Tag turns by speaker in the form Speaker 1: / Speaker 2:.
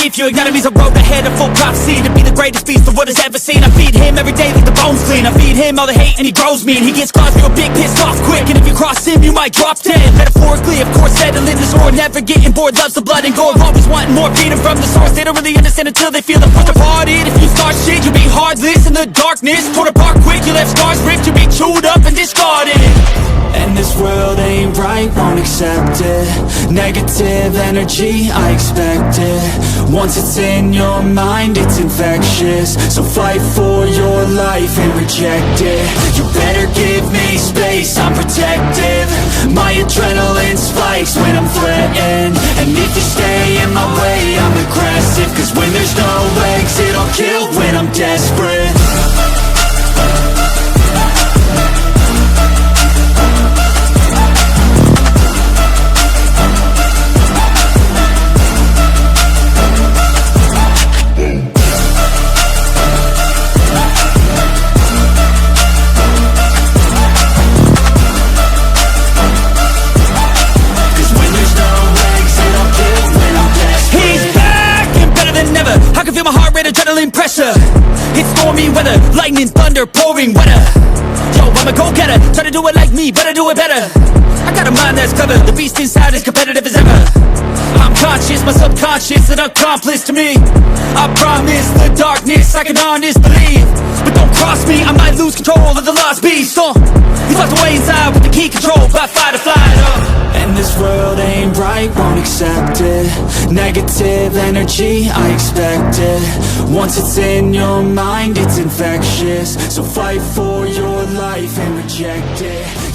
Speaker 1: If your enemy's a road ahead of full prophecy to be the greatest beast the world has ever seen. I feed him every day like the bones clean. I feed him all the hate and he grows me, and he gets claws real big, pissed off quick. And if you cross him you might drop dead. Metaphorically of course settling the score, never getting bored, loves the blood and gore, always wanting more, freedom from the source. They don't really understand until they feel the force departed. If you start shit you'll be heartless in the darkness, torn apart quick, you left scars ripped, you'll be chewed up and discarded. And this world ain't right, won't accept it. Negative energy, I expect it. Once it's in your mind, it's infectious. So fight for your life and reject it. You better give me space, I'm protective. My adrenaline spikes when I'm threatened. And if you stay in my way, I'm aggressive. Cause when there's no exit, I'll kill when I'm desperate. Adrenaline pressure, it's stormy weather, lightning, thunder, pouring weather. Yo, I'm a go-getter, try to do it like me, but I do it better. I got a mind that's clever, the beast inside is competitive as ever. I'm conscious, my subconscious, an accomplice to me. I promise the darkness, I can honest believe. But don't cross me, I might lose control of the lost beast. He's locked away inside with the key control by fight or flight. And this world ain't right, won't accept it. Negative energy, I expect it. Once it's in your mind, it's infectious. So fight for your life and reject it.